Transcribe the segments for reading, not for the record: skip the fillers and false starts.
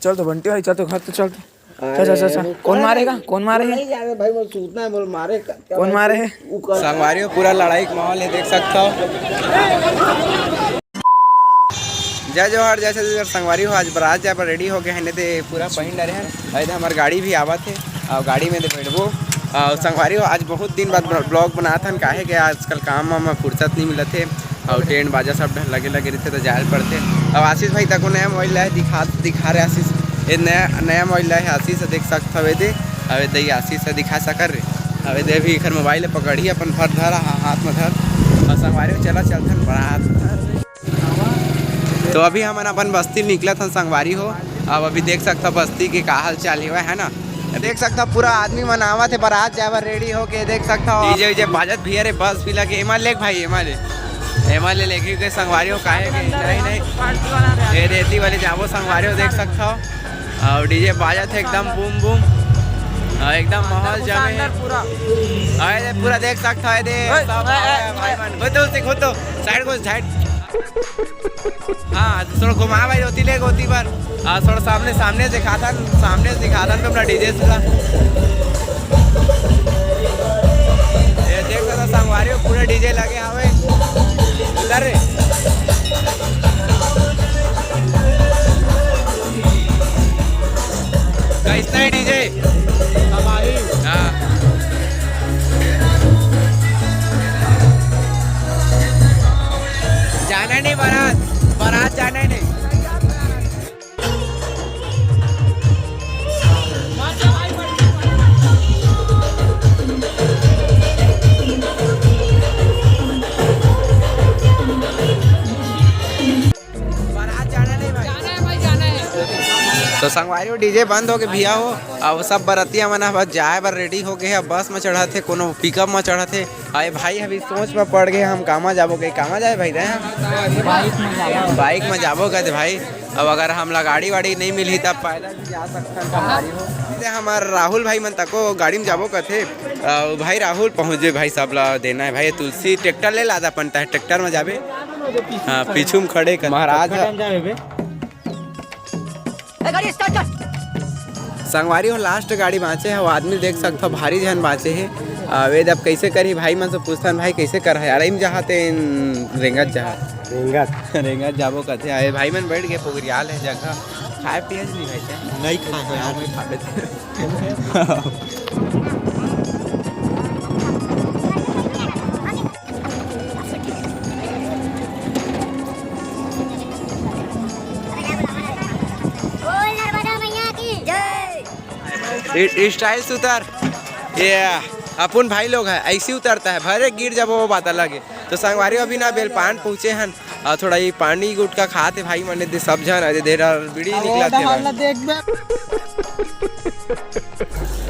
चल तो बंटी भाई, चल तो घर तो चल। चल कौन मारेगा? कौन मारे है भाई? वो सूतना है, बोल मारे। कौन मारे है? संगवारियों पूरा लड़ाई का माहौल है, देख सकते हो। जय जोहर, जैसे संगवारी हो। आज बारात जाए पर रेडी हो गए हैं, तो पूरा पहन डरे हैं। अरे हमारी गाड़ी भी आवा थे और गाड़ी में बैठबो। संगवारी हो, आज बहुत दिन बाद ब्लॉग बना था। काहे कि आजकल काम में फुर्सत नहीं मिलत है और टेंट बाजा सब लगे रहते तो जाए पड़ते। अब आशीष भाई तक नया मोबाइल है, दिखा रहे आशीष। ये नया मोबाइल है आशीष, देख सकते हवे दे। अवे दे आशीष से दिखा सकर रे। अवे दे भी खर मोबाइल पकड़ी अपन फर धर हाथ में धर और संगवारी हो चला चलथन बारात। तो अभी हम अपन बस्ती निकला था संगवारी हो। अब अभी देख सकता बस्ती के का हाल चाल हुआ है ना। देख सकता पूरा आदमी मनावा थे बारात जाए रेडी हो के। देख सकता हो डीजे उजे बाजत भी अरे बस भी लगे। एमा ले भाई, एमा ले लेके के संगवारी हो काहे के नहीं ये रेती वाले जाबो संगवारी हो। देख सकता हो और डीजे बाजत है एकदम बूम बूम, एकदम माहौल जमे पूरा। देख सकता है दे भाई तो साइड को साइड। हाँ थोड़ा घुमा भाई, होती ले होती बार थोड़ा सामने दिखाता तो अपना डीजे से। ये देख सकता संगवारी हो पूरे डीजे लगे हवे उधर रे। कैसा है डीजे हमारी? हाँ जाना नहीं बारात जाना नहीं। तो संगवारी हो डीजे बंद हो के भिया हो। अब सब बरतिया मना बस जाए बर रेडी हो गए। बस में चढ़ा थे, कोनो पिकअप में चढ़ा थे। अरे भाई अभी सोच में पड़ गए हम कामा जाबो गए। कामा जाए भाई रहे बाइक में जाबो गए भाई। अब अगर हमला गाड़ी वाड़ी नहीं मिली तब पैदल भी जा सकते। हमारे राहुल भाई मन तको गाड़ी में जाबो कथे। भाई राहुल पहुँच जाए भाई, सब ला देना है भाई। तुलसी ट्रैक्टर ले लादा पड़ता है, ट्रैक्टर में जाबे। हाँ पीछू में खड़े कर महाराज संगवारी हो। लास्ट गाड़ी बाँचे है, वो आदमी देख सकता हो भारी जन बाँचे है। वेद अब कैसे करी भाई मन से पूछतन भाई कैसे कर है यार जहाते रेंगत रेंगत जाबो कहते। आए भाई मन बैठ गए पोगरियाल है जगह। खाए पिए नहीं भाई नहीं खा स्टाइल से उतर। ये अपन भाई लोग है ऐसे उतरता है, भरे गिर जब वो बात अलग है। तो संगवारी अभी ना बेलपान पहुँचे हैं और थोड़ा ये पानी गुटका खाते भाई मन दे सब जन देर बीड़ी निकला थे।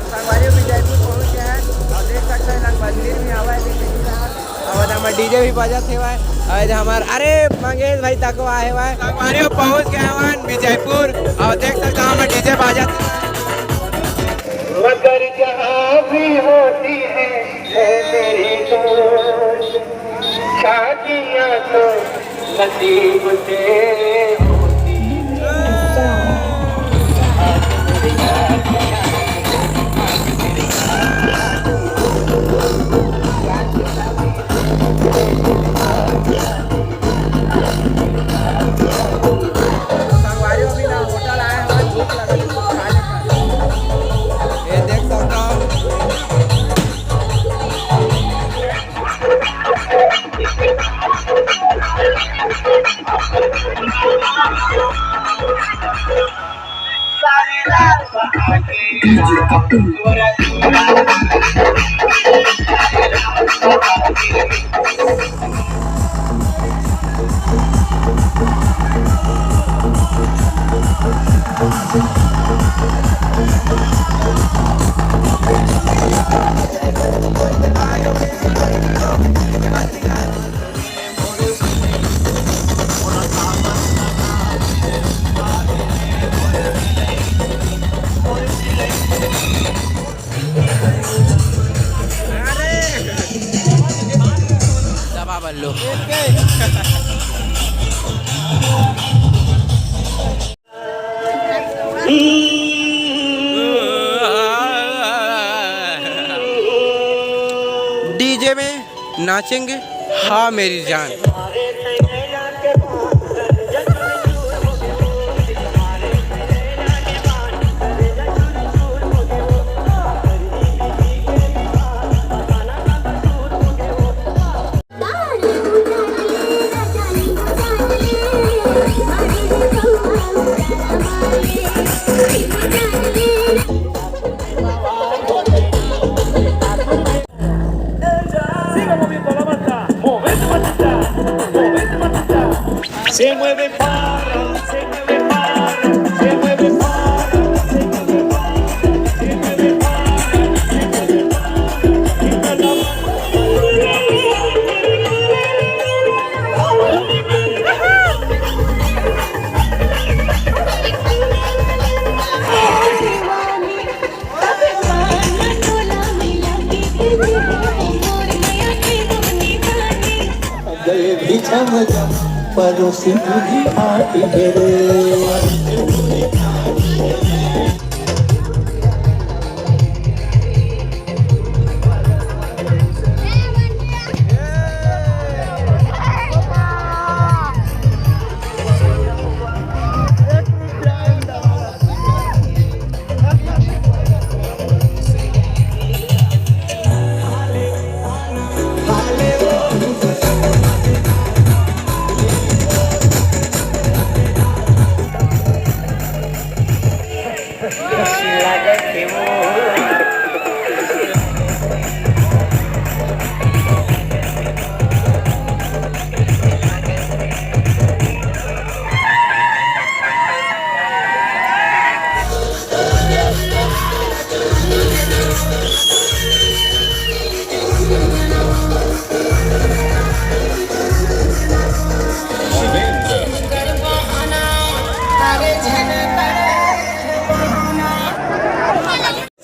संगवारी अभी जयपुर पहुँचे हैं और देख सकते हैं मंदिर में हवा और हमारे डीजे भी बजा थे भाई। हमारे अरे मंगेश भाई तक आए हुआ है। संगवारी पहुँच गए हैं विजयपुर और देख सकते हैं हमारे डीजे बजा थे। मगर जहाँ भी होती है मेरी सोच, शादियाँ तो नसीब से होती संगवारी अभी ना होटल आया है, भूख लगा बल्लू। डीजे में नाचेंगे हाँ मेरी जान। Se mueve para, se mueve para, se mueve para, se mueve para, se mueve परोसी भी आती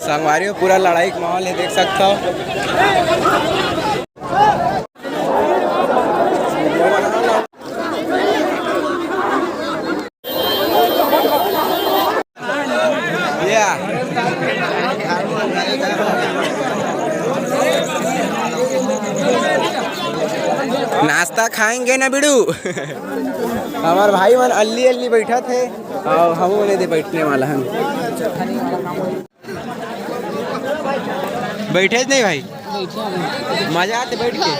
संगवारी में पूरा लड़ाई का माहौल है, देख सकते हो। नाश्ता खाएंगे ना बिड़ू। हमारे भाई मन अल्ली अल्ली बैठा थे और हम उन्हें दे बैठने वाला हम बैठे नहीं भाई, मजा आते बैठ के।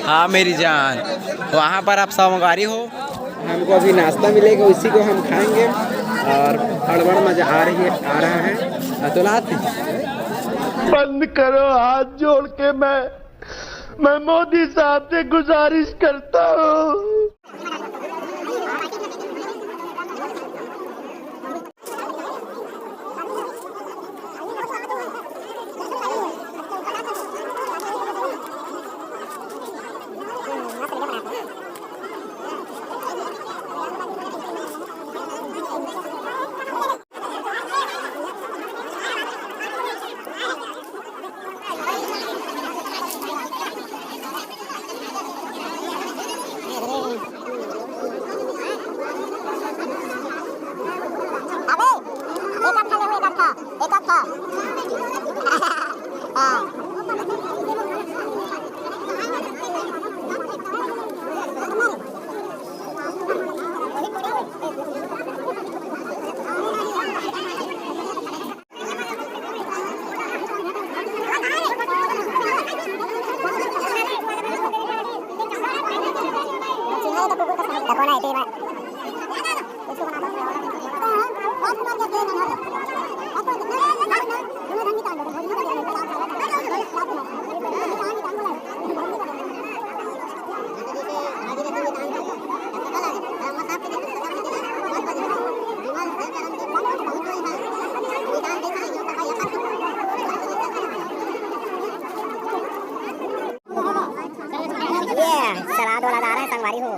हाँ मेरी जान, वहाँ पर आप संगवारी हो, हमको अभी नाश्ता मिलेगा, उसी को हम खाएंगे और हड़बड़ मजा आ रहा है। तो लाते बंद करो हाथ जोड़ के, मैं मोदी साहब से गुजारिश करता हूँ। सलाद वाला आ रहा है, संगवारी हो।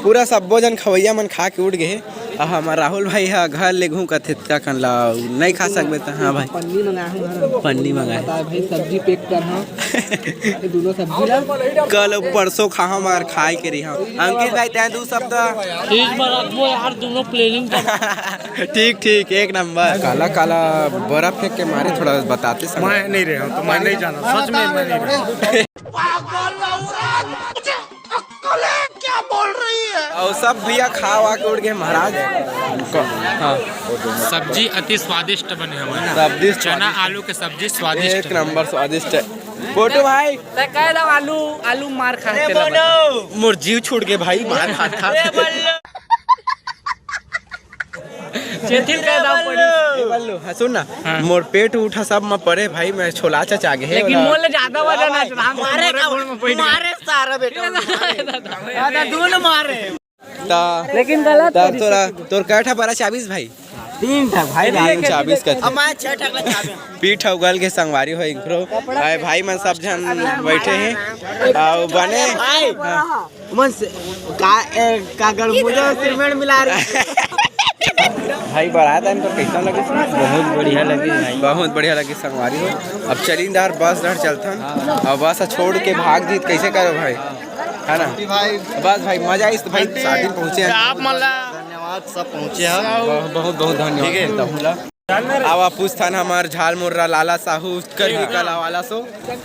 पूरा सब्बो जन खवैया मन खा के उठ गए। हमार राहुल भाई हा घर ले घूम कथे कन ला नहीं खा सकबे त हां भाई पन्नी मंगाए हूं पन्नी मंगाए भाई सब्जी पैक कर हां दोनों सब्जी ला कल परसों खा मार खाए के रही अंकित भाई तै दू शब्द फ्रिज में रखबो यार दोनों प्लानिंग ठीक ठीक एक नंबर। काला काला बर्फ फेंक के मारे थोड़ा बताते समय मैं नहीं रहा हूँ तो मैं नहीं जाना, सच में मैं नहीं रहा। क्या बोल रही है? और सब भैया खा वा के उड़ गए महाराज। हाँ सब्जी अति स्वादिष्ट बने हमारे। सब्जी चना आलू के सब्जी स्वादिष्ट एक नंबर स्वादिष्ट है। फोटो भाई आलू मार खा मोर जीव छूट गए भाई मार खाता बल्लू हाँ सुन ना मोर पेट उठा सब में पड़े भाई मैं छोला चचा गए लेकिन मोले ज्यादा वजन है मारे सारा बेटा दादा दोनों मारे लेकिन गलत तोर कैठा पड़ा 24 भाई 3 था भाई 24 का हमारे 6 टकला चाबी पीठ उगल के संगवारी हो इकरो भाई मन सब जन बैठे हैं और बने मन से का गड़मुजा सिरमेंट मिला रही भाई बारात इनको कैसा लगे? बहुत बढ़िया लगी भाई, बहुत बढ़िया लगी संगवारी हो। अब चलिंदार बस डर चलथन और बस छोड़ के भाग जीत कैसे करो भाई, है ना? बस भाई मजा आई भाई शादी पहुँचे आप धन्यवाद सब पहुँचे हैं, बहुत बहुत धन्यवाद। आवा पूछथन हमार झाल मुर्रा लाला साहू कर कला वाला सो।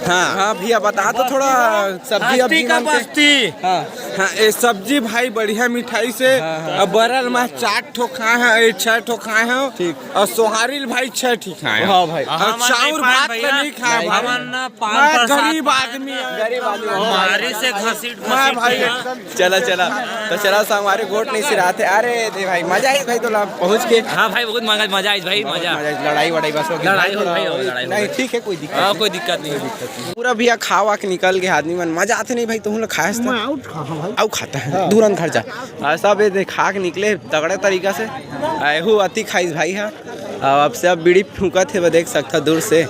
हाँ हाँ भैया बता तो थोड़ा सब्जी अब का बस्ती। हाँ हाँ ये सब्जी भाई बढ़िया मिठाई से बरल में 4 ठो खाए हैं 6 ठो खाए हैं ठीक और सोहारिल भाई 6 ठो खाए हैं। हाँ भाई और चाउर भात तो नहीं खाए भाई, गरीब आदमी हमारे से घसीट भाई। चला चला तो चला संगवारी गोट नहीं सिराते। अरे दे भाई मजा आई भाई तो पहुँच के। हाँ भाई बहुत मजा आई भाई मजा। लड़ाई वड़ाई बस हो गई लड़ाई हो भाई लड़ाई नहीं ठीक है कोई दिक्कत नहीं पूरा भैया खा के निकल गए आदमी मन मजा आते नहीं भाई तुम लोग खाए आउ खाता है तुरंत घर जा सब खा के निकले तगड़े तरीका से एहू अति खाइस भाई है। अब सब बीड़ी फूकत है देख सकता दूर से।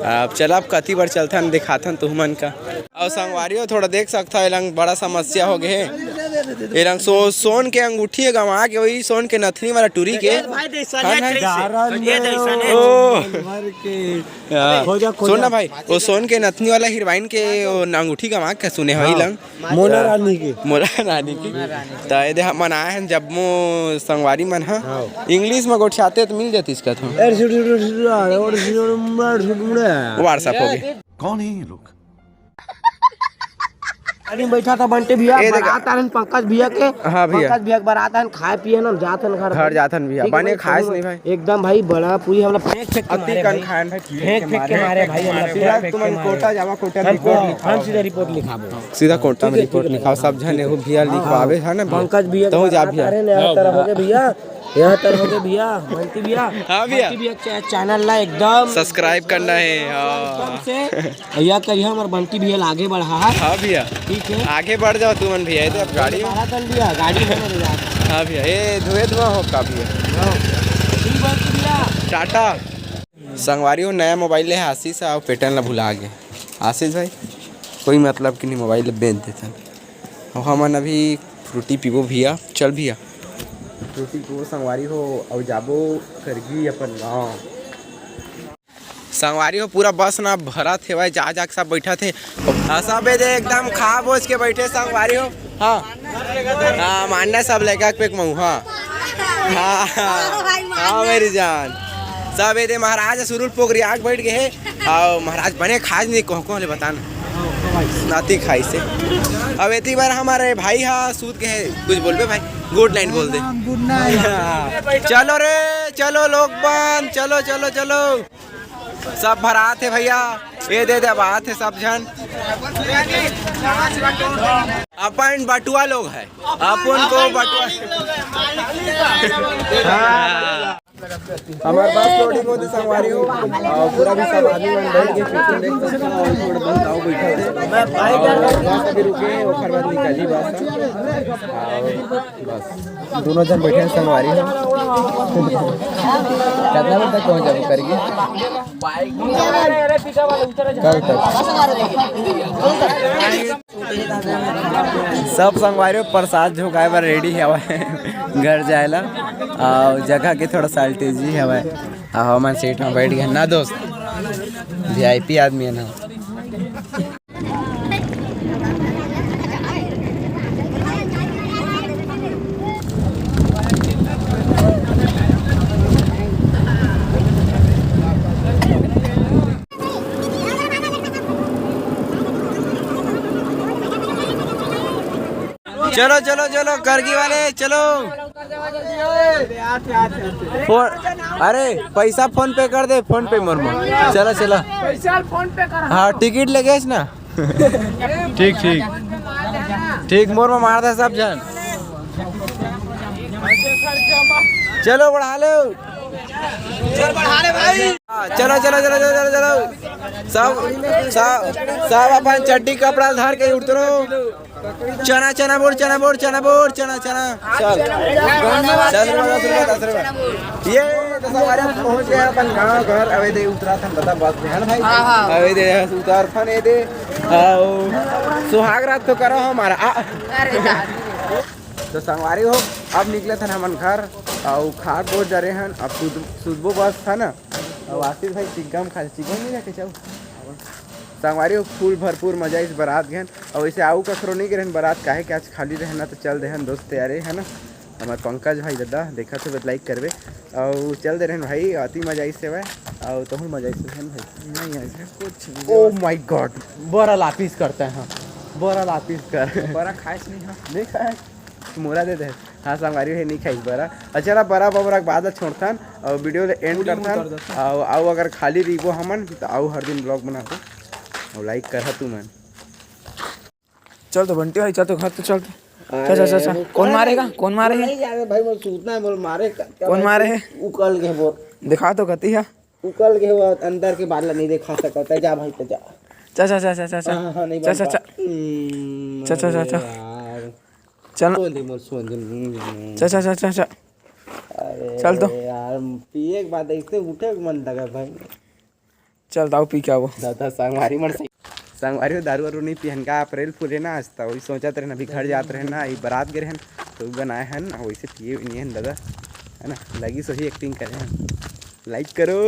अब चल अब कथी बार चलथन दिखाथन तुमन का और संगवारियों थोड़ा देख सकता है बड़ा समस्या हो गए है सोन के अंगूठी गंवा के वही सोन के नथनी वाला टूरी के सुन ना भाई वो सोन के नथनी वाला हीरोइन के अंगूठी गंवा के सुने वही लंग मोना रानी की तो ये मन आए हैं जब मो संगवारी मन है इंग्लिश में गोठियाते तो मिल जाती इसका तो व्हाट्सएप हो गए। कौन है ये लोग? अरे बैठा था बंटे भैया बारात आन पंकज भैया के। हाँ भैया पंकज भैया बारात आन खाए पिए ना जातन घर जातन भैया बने खाए नहीं भाई एकदम भाई बड़ा पूरी हमला फेंक अति कन खाएन भाई फेंक के मारे भाई हमला तुम कोटा जावा कोटा रिपोर्ट हम सीधा रिपोर्ट लिखाबो सीधा कोटा में रिपोर्ट लिखाओ सब जने हो भैया लिखवावे है ना पंकज भैया तो जा भैया तरह हो गए भैया यह तरह हो गए भैया बंटी भैया। हाँ भैया चैनल ला एकदम सब्सक्राइब करना है से भैया करिए हमारे बंटी भैया आगे बढ़ा है। हाँ भैया ठीक है आगे बढ़ जाओ तुमन भैया ये अब गाड़ी भैया गाड़ी है हाँ भैया ये धुआं हो का भैया टाटा संगवारी हो नया मोबाइल है आशीष और पेटर्न ला भुला गए आशीष भाई कोई मतलब कि नहीं मोबाइल बेच देते और हमन अभी फ्रूटी पीबो भैया चल भैया फ्रूटी पीबो संगवारी हो और जाबो करगी अपन गाँव संगवारी हो पूरा बस ना भरा थे भाई जा जा सब बैठा थे सब एकदम खा बोझ के बैठे संगवारी हो। हाँ मानना सब लेकर पे मऊ हाँ हाँ मेरी जान सब ये महाराज सुरुल पोखरी आग बैठ गए और महाराज बने खाज नहीं कहो ले बताना नाती खाई से। अब इतनी बार हमारे भाई हाँ सूद के है कुछ बोल बे भाई गुड नाइट बोल दे गुड नाइट। चलो रे चलो लोग बन चलो चलो चलो सब भरात है भैया ये दे बात है सब जन अपन बटुआ लोग है अपन को बटुआ हमारे पास लोडिंग होती संगवारी हो और पूरा भी सब आदमी मन बैठ के पीछे देख सकते हो और थोड़ा बहुत आओ बैठे थे मैं बस अभी रुके और फिर बाद निकली बस दोनों जन बैठे हैं संगवारी हो कितना बजे तक पहुंच जाओ करके कल तक सब संगवारी प्रसाद झुकाए बर रेडी है घर जाएला और जगह के थोड़ा साल्टेजी है हमन सीट में बैठ गए ना दोस्त VIP आदमी है ना। चलो चलो चलो करगी वाले चलो अरे पैसा फोन पे कर दे फोन पे मोर चलो चलो पैसा फोन पे कर हाँ टिकट ले गए ना ठीक ठीक ठीक मोर में मार दे सब जन चलो बढ़ा लो चल बढ़ा ले भाई चलो चलो चलो चलो चलो चलो सब सब सब अपन चड्डी कपड़ा धर के उतरो चना चना बोर चना बोर चना बोर चना चना चल 10 रुपया 10 रुपया ये तो हमारे पहुंच गया अपन गांव घर अबे दे उतरा था बता बात ध्यान भाई अबे दे उतार फने दे सुहाग रात तो करो हमारा तो संगवारी हो अब निकले थे हमन घर और खाट बहुत जा रहे हैं अब सुबह बस था ना और आशीष भाई चिकम खा चिकम नहीं जाके चाहो संगवारी हो फूल भरपूर मजा इस बारात गहन और वैसे आऊ कखरो नहीं गए बारात काहे कि आज खाली रहना तो चल दे दोस्त तैयारे है ना हमारे पंकज भाई दादा देखा तो लाइक करवे और चल दे रहे भाई अति मजा इस से और तो मजा इस है भाई नहीं कुछ ओ माय गॉड बड़ा लापिस करते हैं बड़ा लापिस कर बड़ा खास नहीं खाए मोरा दे दे हाँ संगवारी है नहीं खाई बरा अच्छा बड़ा बबरा बाद छोड़थन और वीडियो एंड करथन और अगर खाली रहीबो हमन तो आओ हर दिन ब्लॉग बनाते और लाइक कर तू मन चल तो बंटी भाई चल तो घर तो चल चल चल चल कौन मारेगा कौन मारेगा नहीं यार भाई बोल सूतना है बोल मारे कौन मारे है उकल के बोल दिखा तो कती है उकल के वो अंदर के बाल नहीं दिखा सकता जा भाई तो जा चल चल चल चल चल हां नहीं चल चल चल चल चल चल चल चल चल चल चल चल चल तो यार पिए के बाद ऐसे उठे मन लगा भाई चल दाऊ पी क्या वो दादा संगवारी दारू वारू नहीं पिहन का अप्रैल फूल है ना आज तो वही सोचत रहे अभी घर जाते रहे ना बारात गए हैं तो बनाए हैं वैसे पिए नहीं है दादा है ना लगी सही एक्टिंग करे हैं लाइक करो।